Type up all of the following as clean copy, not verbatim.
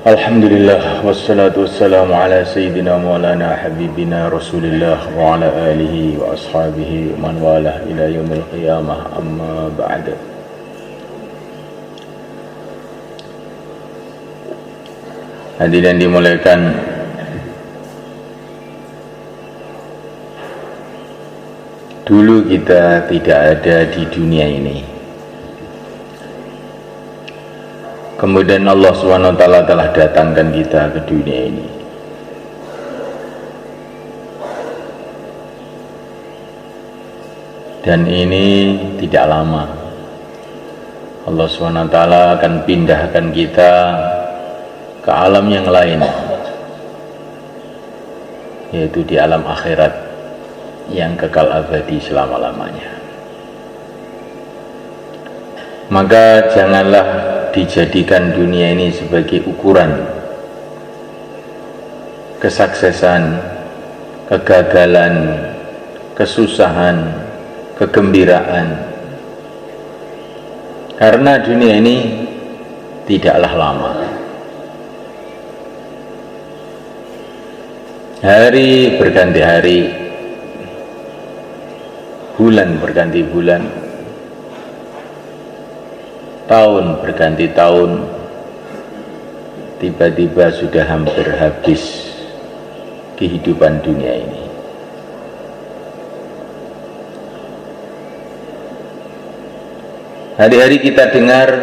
Alhamdulillah wassalatu wassalamu ala sayyidina maulana habibina rasulillah wa ala alihi wa ashabihi man walah ila yaumil qiyamah, amma ba'da. Hadirin dimuliakan, dulu kita tidak ada di dunia ini, kemudian Allah SWT telah datangkan kita ke dunia ini. Dan ini tidak lama, Allah SWT akan pindahkan kita ke alam yang lain, yaitu di alam akhirat yang kekal abadi selama-lamanya. Maka janganlah dijadikan dunia ini sebagai ukuran kesuksesan, kegagalan, kesusahan, kegembiraan, karena dunia ini tidaklah lama. Hari berganti hari, bulan berganti bulan, tahun berganti tahun, tiba-tiba sudah hampir habis kehidupan dunia ini. Hari-hari kita dengar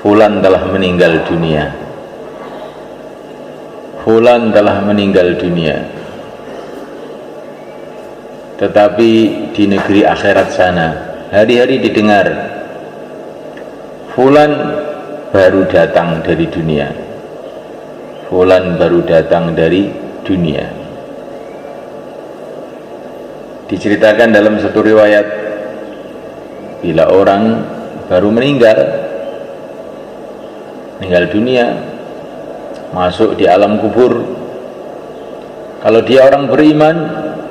fulan telah meninggal dunia, fulan telah meninggal dunia. Tetapi di negeri akhirat sana hari-hari didengar fulan baru datang dari dunia, fulan baru datang dari dunia. Diceritakan dalam satu riwayat, bila orang baru meninggal dunia, masuk di alam kubur, kalau dia orang beriman,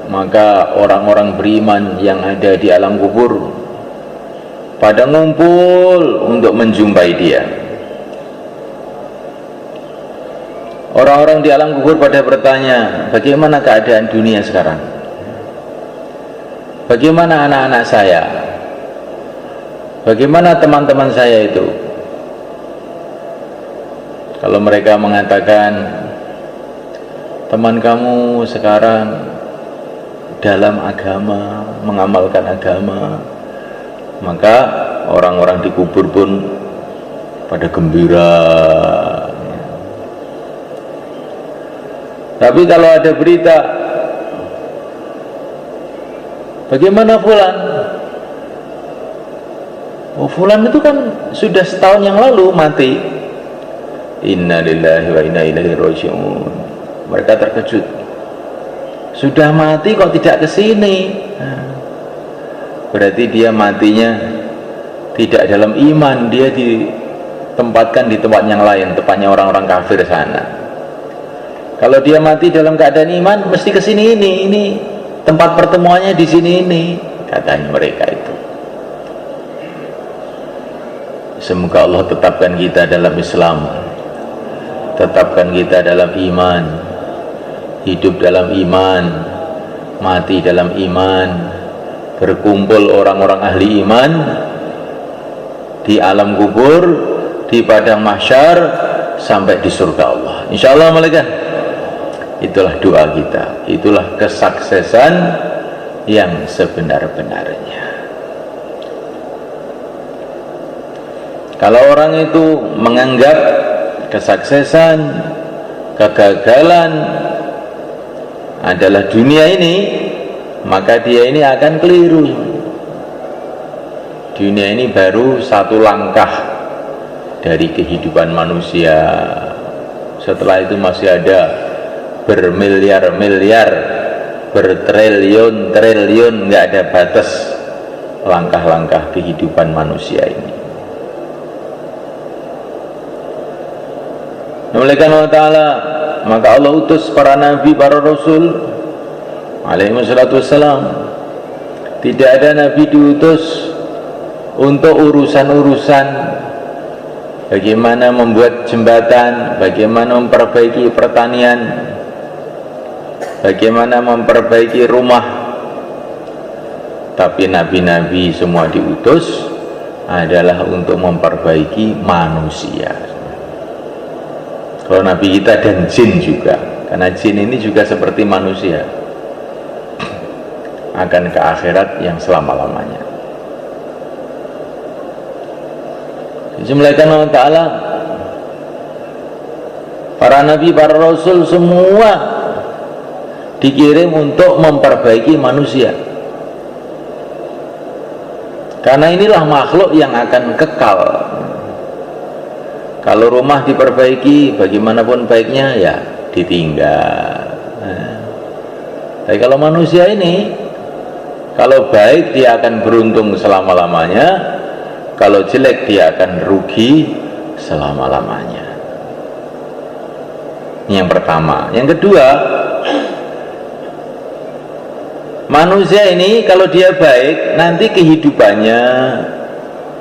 maka orang-orang beriman yang ada di alam kubur pada ngumpul untuk menjumpai dia. Orang-orang di alam kubur pada bertanya, bagaimana keadaan dunia sekarang? Bagaimana anak-anak saya? Bagaimana teman-teman saya itu? Kalau mereka mengatakan, teman kamu sekarang dalam agama, mengamalkan agama, maka orang-orang di kubur pun pada gembira. Tapi kalau ada berita, bagaimana fulan? Oh, fulan itu kan sudah setahun yang lalu mati. Inna lillahi wa inna ilaihi raji'un. Mereka terkejut, sudah mati kok tidak kesini. Berarti dia matinya tidak dalam iman, dia ditempatkan di tempat yang lain, tempatnya orang-orang kafir sana. Kalau dia mati dalam keadaan iman, mesti kesini ini tempat pertemuannya di sini ini, katanya mereka itu. Semoga Allah tetapkan kita dalam Islam, tetapkan kita dalam iman, hidup dalam iman, mati dalam iman, berkumpul orang-orang ahli iman di alam kubur, di padang mahsyar, sampai di surga Allah, insyaallah. Malaikat, itulah doa kita, itulah kesuksesan yang sebenar-benarnya. Kalau orang itu menganggap kesuksesan, kegagalan adalah dunia ini, maka dia ini akan keliru. Dunia ini baru satu langkah dari kehidupan manusia. Setelah itu masih ada bermiliar-miliar, bertriliun-triliun, nggak ada batas langkah-langkah kehidupan manusia ini. Oleh karena Ta'ala, maka Allah utus para nabi, para rasul alaihi wassalatu wassalam. Tidak ada nabi diutus untuk urusan-urusan bagaimana membuat jembatan, bagaimana memperbaiki pertanian, bagaimana memperbaiki rumah. Tapi nabi-nabi semua diutus adalah untuk memperbaiki manusia. Kalau nabi kita dan jin juga, karena jin ini juga seperti manusia, akan ke akhirat yang selama-lamanya. Disembelihkan Allah Ta'ala, para nabi, para rasul semua dikirim untuk memperbaiki manusia, karena inilah makhluk yang akan kekal. Kalau rumah diperbaiki, bagaimanapun baiknya ya ditinggal. Tapi kalau manusia ini, kalau baik dia akan beruntung selama-lamanya, kalau jelek dia akan rugi selama-lamanya. Yang pertama. Yang kedua, manusia ini kalau dia baik, nanti kehidupannya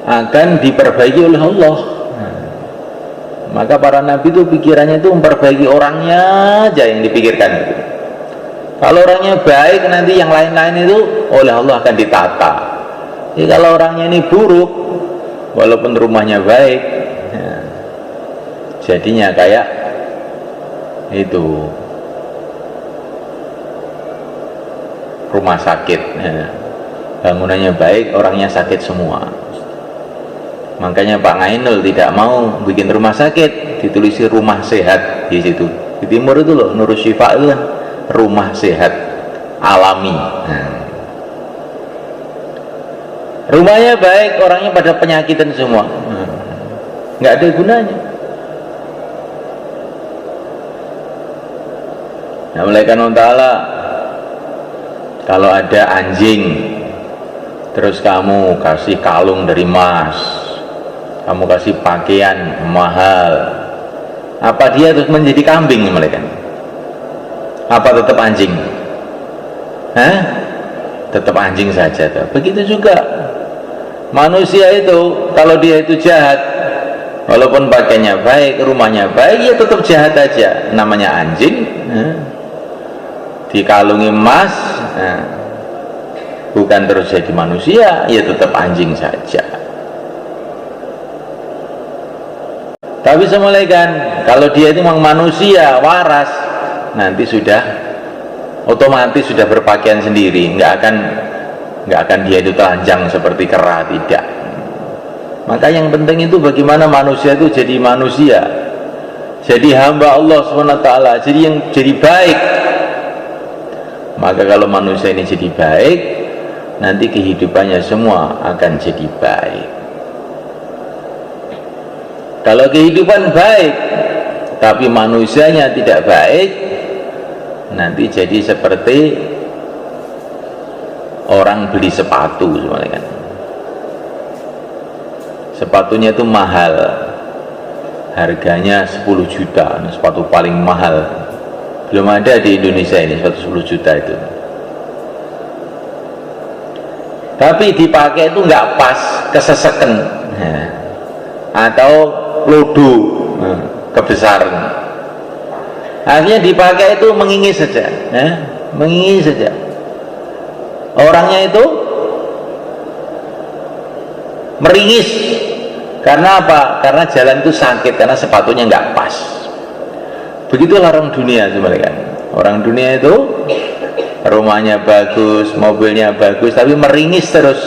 akan diperbaiki oleh Allah. Maka para nabi itu pikirannya itu memperbaiki orangnya aja yang dipikirkan. Kalau orangnya baik, nanti yang lain-lain itu oleh Allah akan ditata. Jadi kalau orangnya ini buruk, walaupun rumahnya baik, ya, jadinya kayak itu rumah sakit, ya. Bangunannya baik, orangnya sakit semua. Makanya Pak Ngainul tidak mau bikin rumah sakit, ditulisi rumah sehat di situ. Di timur itu loh, Nurul Syifa itu kan rumah sehat alami. Rumahnya baik, orangnya pada penyakitan semua, nggak ada gunanya. Nah, malaikat Allah Ta'ala, kalau ada anjing terus kamu kasih kalung dari emas, kamu kasih pakaian mahal, apa dia terus menjadi kambing malaikat? Apa tetap anjing? Tetap anjing saja. Begitu juga manusia itu, kalau dia itu jahat, walaupun pakainya baik, rumahnya baik, ya tetap jahat aja. Namanya anjing, dikalungi emas, bukan terus jadi manusia, ya tetap anjing saja. Tapi semulaikan, kalau dia itu memang manusia waras, nanti sudah otomatis sudah berpakaian sendiri, nggak akan dia itu telanjang seperti kera, tidak. Maka yang penting itu bagaimana manusia itu jadi manusia, jadi hamba Allah SWT, jadi baik. Maka kalau manusia ini jadi baik, nanti kehidupannya semua akan jadi baik. Kalau kehidupan baik tapi manusianya tidak baik, nanti jadi seperti orang beli sepatu semuanya kan. Sepatunya itu mahal, harganya 10 juta, sepatu paling mahal. Belum ada di Indonesia ini sepatu 10 juta itu. Tapi dipakai itu nggak pas, keseseken, atau lodo, kebesaran. Akhirnya dipakai itu mengingis saja, mengingis saja. Orangnya itu meringis. Karena apa? Karena jalan itu sakit, karena sepatunya nggak pas. Begitulah orang dunia sebenarnya. Orang dunia itu rumahnya bagus, mobilnya bagus, tapi meringis terus.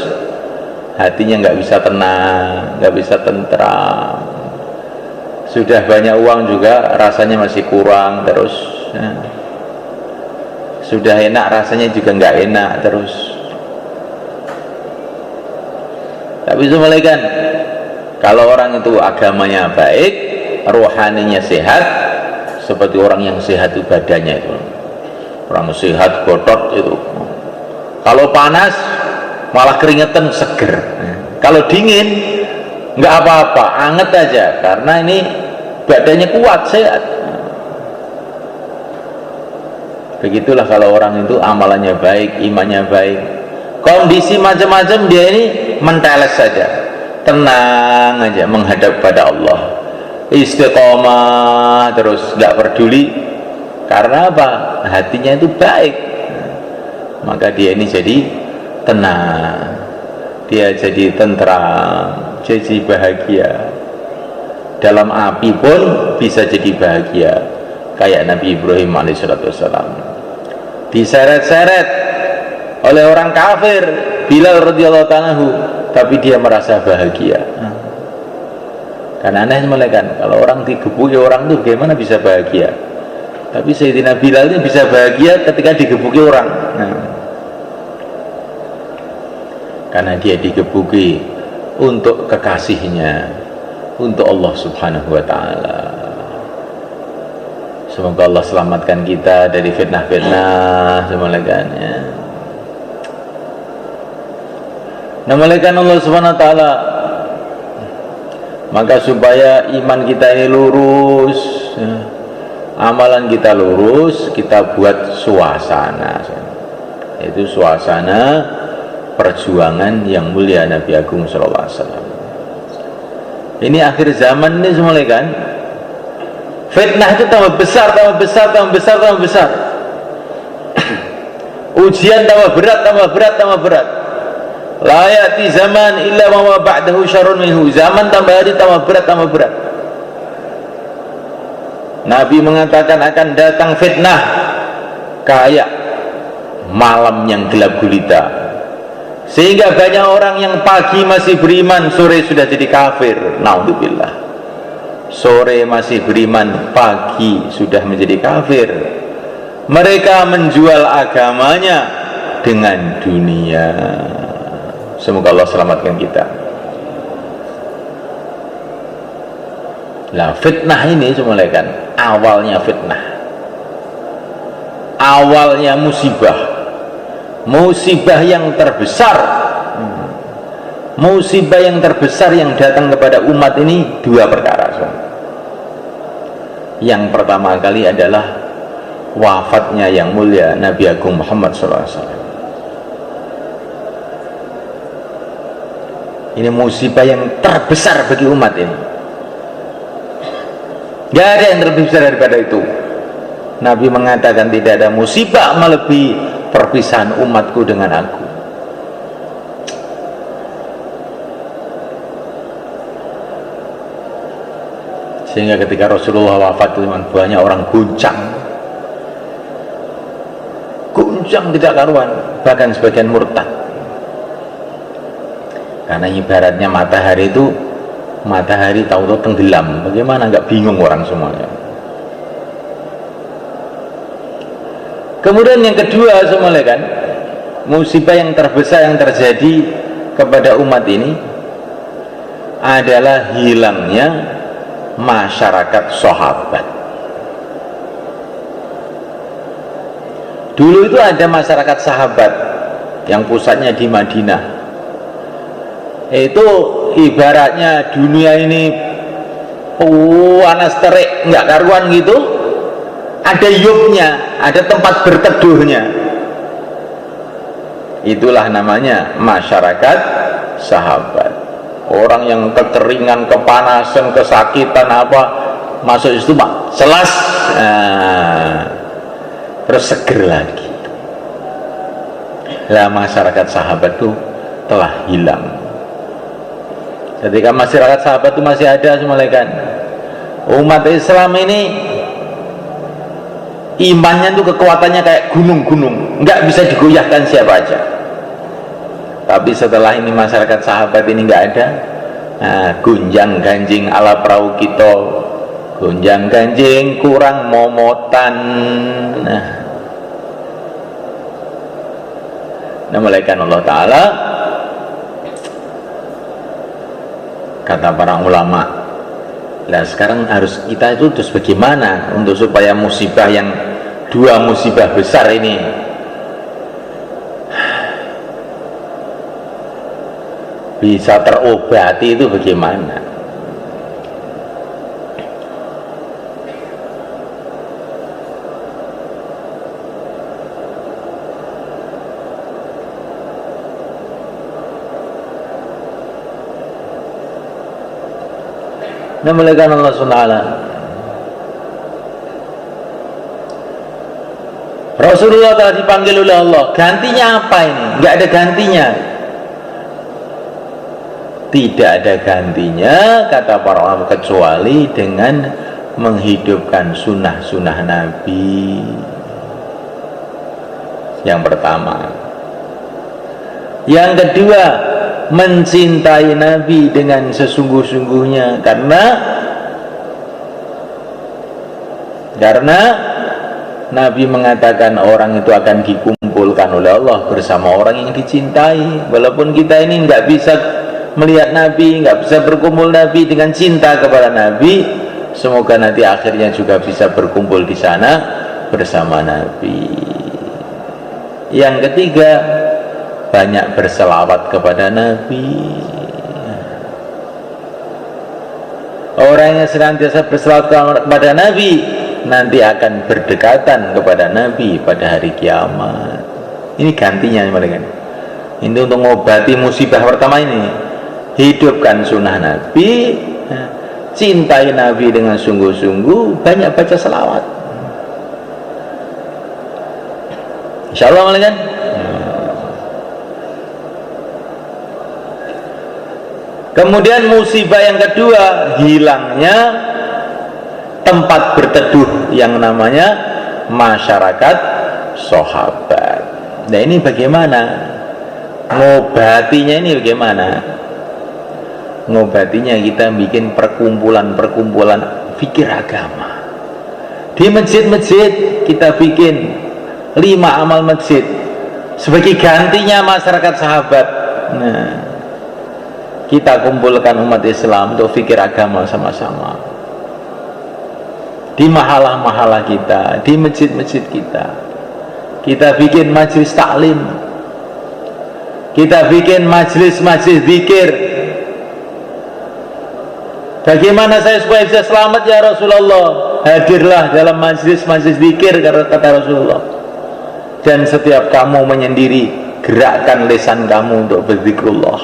Hatinya nggak bisa tenang, nggak bisa tentram. Sudah banyak uang juga rasanya masih kurang terus. Sudah enak rasanya juga nggak enak terus. Tapi semulaikan, kalau orang itu agamanya baik, rohaninya sehat, seperti orang yang sehat itu badannya itu, orang sehat gotot itu, kalau panas malah keringetan seger, kalau dingin nggak apa-apa, anget aja, karena ini badannya kuat, sehat. Begitulah kalau orang itu amalannya baik, imannya baik, kondisi macam-macam dia ini menteles saja, tenang aja menghadap pada Allah. istiqomah terus, tidak peduli. Karena apa? Hatinya itu baik, maka dia ini jadi tenang, dia jadi tentram, jadi bahagia. Dalam api pun bisa jadi bahagia, kayak Nabi Ibrahim alaihissalam diseret-seret oleh orang kafir, Bilal radhiyallahu ta'ala anhu, tapi dia merasa bahagia. Karena aneh kan, kalau orang digebuki orang itu bagaimana bisa bahagia? Tapi Sayyidina Bilal ini bisa bahagia ketika digebuki orang. Karena dia digebuki untuk kekasihnya, untuk Allah subhanahu wa ta'ala. Semoga Allah selamatkan kita dari fitnah-fitnah semuanya kan, ya. Namalakan Allah subhanahu wa ta'ala, maka supaya iman kita ini lurus, ya, amalan kita lurus, kita buat suasana, yaitu suasana perjuangan yang mulia Nabi Agung sallallahu alaihi wasallam. Ini akhir zaman ini semuanya kan, fitnah itu tambah besar, tambah besar, tambah besar, tambah besar. Ujian tambah berat, tambah berat, tambah berat. La ya'ti zaman illa ma ba'dahu syarrun minhu. Zaman tambah hari tambah berat, tambah berat. Nabi mengatakan akan datang fitnah kayak malam yang gelap gulita, sehingga banyak orang yang pagi masih beriman, sore sudah jadi kafir. Naudzubillah. Sore masih beriman, pagi sudah menjadi kafir. Mereka menjual agamanya dengan dunia. Semoga Allah selamatkan kita. Nah, fitnah ini semuanya kan, awalnya fitnah, awalnya musibah, musibah yang terbesar, musibah yang terbesar yang datang kepada umat ini dua perkara. Yang pertama kali adalah wafatnya yang mulia Nabi Agung Muhammad SAW. Ini musibah yang terbesar bagi umat ini. Tidak ada yang lebih besar daripada itu. Nabi mengatakan tidak ada musibah melebihi perpisahan umatku dengan aku. Sehingga ketika Rasulullah wafat, banyak orang guncang tidak karuan, bahkan sebagian murtad. Karena ibaratnya matahari itu, matahari tahu-tahu tenggelam, bagaimana nggak bingung orang semuanya. Kemudian yang kedua semuanya kan, musibah yang terbesar yang terjadi kepada umat ini adalah hilangnya masyarakat sahabat. Dulu itu ada masyarakat sahabat yang pusatnya di Madinah. Itu ibaratnya dunia ini panas terik nggak karuan gitu, ada yuknya, ada tempat berteduhnya. Itulah namanya masyarakat sahabat. Orang yang kekeringan, kepanasan, kesakitan apa, masuk itu mak selas, terus seger lagi. Lah masyarakat sahabat itu telah hilang. Ketika masyarakat sahabat itu masih ada semuanya kan, umat Islam ini imannya itu kekuatannya kayak gunung-gunung, nggak bisa digoyahkan siapa aja. Tapi setelah ini masyarakat sahabat ini nggak ada, gunjang ganjing ala perahu kita, gunjang ganjing kurang momotan. Namalakan Allah Ta'ala, kata para ulama, nah sekarang harus kita itu terus bagaimana untuk supaya musibah yang dua musibah besar ini bisa terobati, itu bagaimana? memuliakan Allah SWT. Rasulullah telah dipanggil oleh Allah, gantinya apa ini? Nggak ada gantinya. Tidak ada gantinya, kata para ulama, kecuali dengan menghidupkan sunnah-sunnah Nabi. Yang pertama. Yang kedua, mencintai Nabi dengan sesungguh-sungguhnya, karena Nabi mengatakan orang itu akan dikumpulkan oleh Allah bersama orang yang dicintai. Walaupun kita ini nggak bisa melihat Nabi, nggak bisa berkumpul Nabi dengan cinta kepada Nabi, semoga nanti akhirnya juga bisa berkumpul di sana bersama Nabi. Yang ketiga, banyak berselawat kepada Nabi. Orang yang senantiasa berselawat kepada Nabi nanti akan berdekatan kepada Nabi pada hari kiamat. Ini gantinya mereka. Ini untuk mengobati musibah pertama ini. Hidupkan sunnah Nabi, cintai Nabi dengan sungguh-sungguh, banyak baca selawat. Insyaallah mereka. Kemudian musibah yang kedua, hilangnya tempat berteduh yang namanya masyarakat sahabat. Nah ini bagaimana ngobatinya? Ini bagaimana ngobatinya? Kita bikin perkumpulan fikir agama di masjid-masjid. Kita bikin 5 amal masjid sebagai gantinya masyarakat sahabat. Nah, kita kumpulkan umat Islam untuk fikir agama sama-sama di mahalah-mahalah kita, di masjid-masjid kita. Kita bikin majelis taklim, kita bikin majelis-majelis zikir. Bagaimana saya supaya bisa selamat ya Rasulullah? Hadirlah dalam majelis-majelis zikir, kata Rasulullah. Dan setiap kamu menyendiri, gerakkan lisan kamu untuk berzikrullah.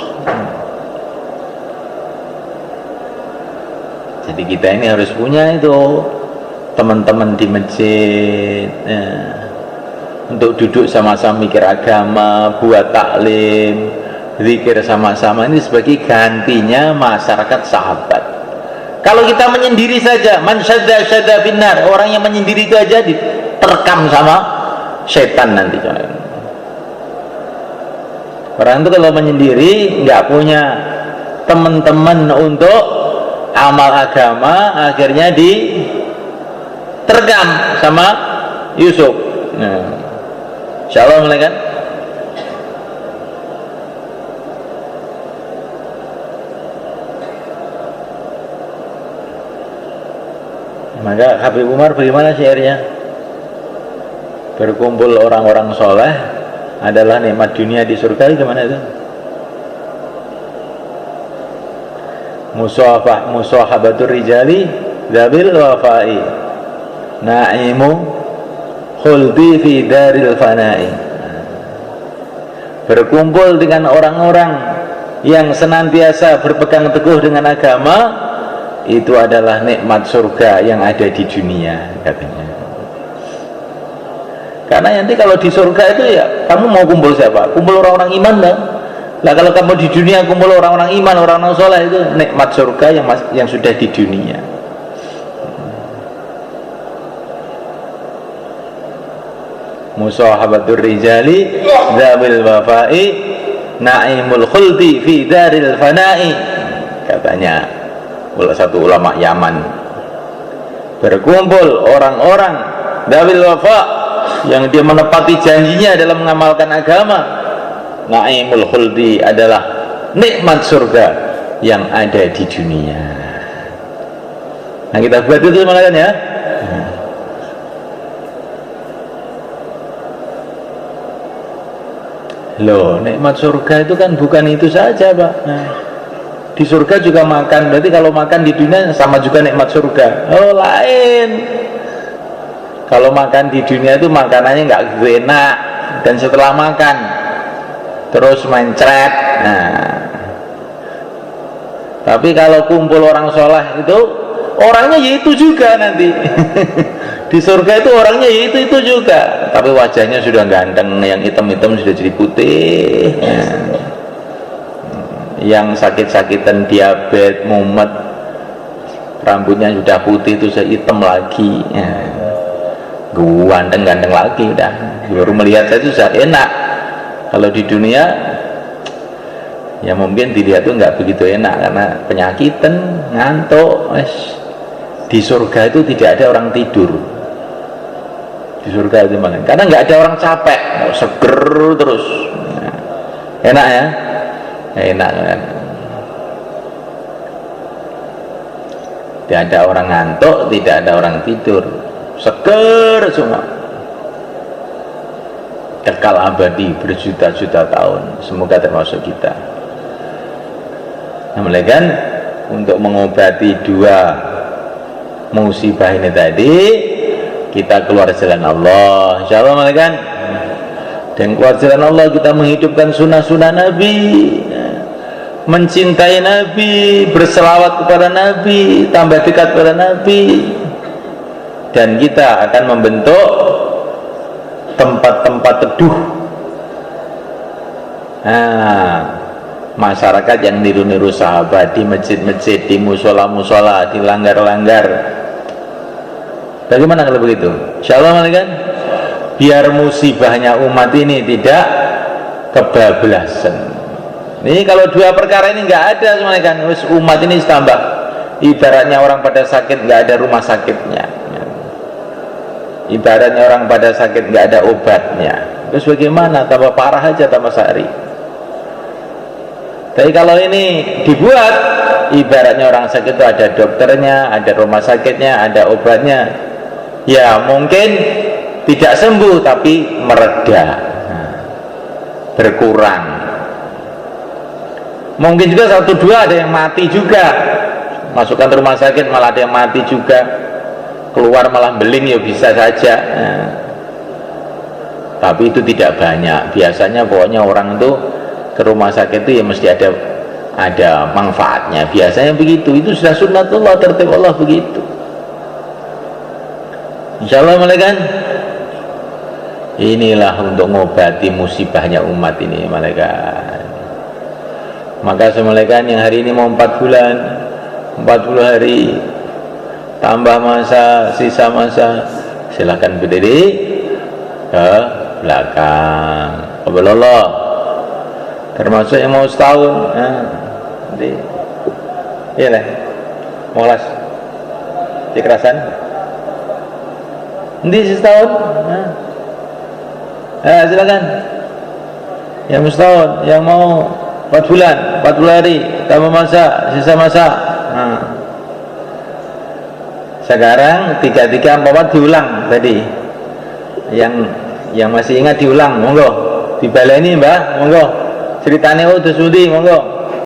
Jadi kita ini harus punya itu teman-teman di masjid, untuk duduk sama-sama mikir agama, buat taklim, zikir sama-sama. Ini sebagai gantinya masyarakat sahabat. Kalau kita menyendiri saja, man syadda syadda finnar, orang yang menyendiri itu aja diterkam sama setan nanti. Orang itu kalau menyendiri nggak punya teman-teman untuk amal agama, akhirnya tergam sama Yusuf. Nah, insyaallah mulai kan. Maka Habib Umar bagaimana syairnya? Berkumpul orang-orang soleh adalah nikmat dunia di surga. Gimana itu? Musahabatur rijali dzabil wafai, na'imu khuldi fi daril fana'i. Berkumpul dengan orang-orang yang senantiasa berpegang teguh dengan agama, itu adalah nikmat surga yang ada di dunia, katanya. Karena nanti kalau di surga itu ya kamu mau kumpul siapa? Kumpul orang-orang iman lah. Lah kalau kamu di dunia kumpul orang-orang iman, orang-orang soleh, itu nikmat surga yang sudah di dunia. Musahabatur rijali dzabil wafai, na'imul khuldi fi daril fana'i, katanya satu ulama Yaman. Berkumpul orang-orang dzabil wafa, yang dia menepati janjinya dalam mengamalkan agama. Na'imul khuldi adalah nikmat surga yang ada di dunia. Nah kita buat itu makanya ya. Loh, nikmat surga itu kan bukan itu saja, Pak. Nah, di surga juga makan. Berarti kalau makan di dunia sama juga nikmat surga. Oh, lain. Kalau makan di dunia itu makanannya nggak enak, dan setelah makan terus mencret. Nah, Tapi kalau kumpul orang soleh itu orangnya yaitu juga nanti. Di surga itu orangnya yaitu juga, tapi wajahnya sudah ganteng, yang hitam-hitam sudah jadi putih, yang sakit-sakitan diabetes, mumet, rambutnya sudah putih itu sudah hitam lagi, ganteng-ganteng lagi udah. Baru melihat saya itu sudah enak. Kalau di dunia ya mungkin dilihat tuh nggak begitu enak karena penyakitan, ngantuk. Di surga itu tidak ada orang tidur. Di surga itu malah karena nggak ada orang capek, seger terus. Enak ya, enak kan. Tidak ada orang ngantuk, tidak ada orang tidur, seger semua, kekal abadi berjuta-juta tahun. Semoga termasuk kita. Nah, kan untuk mengobati dua musibah ini tadi, kita keluar jalan Allah, insya Allah kan. Dan keluar jalan Allah kita menghidupkan sunnah-sunnah Nabi, mencintai Nabi, berselawat kepada Nabi, tambah dekat kepada Nabi, dan kita akan membentuk tempat-tempat teduh. Masyarakat yang niru-niru sahabat di masjid-masjid, di musola-musola, di langgar-langgar. Bagaimana kalau begitu? Insya Allah kan, biar musibahnya umat ini tidak kebablasan. Ini kalau dua perkara ini nggak ada semuanya kan, umat ini tambah. Ibaratnya orang pada sakit nggak ada rumah sakitnya. Ibaratnya orang pada sakit nggak ada obatnya. Terus bagaimana? Tambah parah aja, tambah sehari. Tapi kalau ini dibuat, ibaratnya orang sakit itu ada dokternya, ada rumah sakitnya, ada obatnya. Ya mungkin tidak sembuh tapi mereda, berkurang. Mungkin juga satu dua ada yang mati juga, masukkan rumah sakit malah ada yang mati juga, keluar malah beling ya bisa saja. Tapi itu tidak banyak. Biasanya pokoknya orang itu ke rumah sakit itu ya mesti ada manfaatnya, biasanya begitu. Itu sudah sunnatullah, tertib Allah begitu. Insya Allah kan. Inilah untuk mengobati musibahnya umat ini malaikat. Maka semalekan yang hari ini mau 4 bulan, 40 hari, tambah masa, sisa masa, silakan berdiri ke belakang. Allah, termasuk yang mau setahun, nanti, iya lah, mau las, dikerasan, nanti setahun, silakan, yang mau setahun, yang mau 4 bulan, 40 hari, tambah masa, sisa masa. Sekarang 3, 3, 4 diulang tadi. Yang masih ingat diulang, monggo. Dibaleni Mbah, monggo. Ceritanya udah sudi, monggo.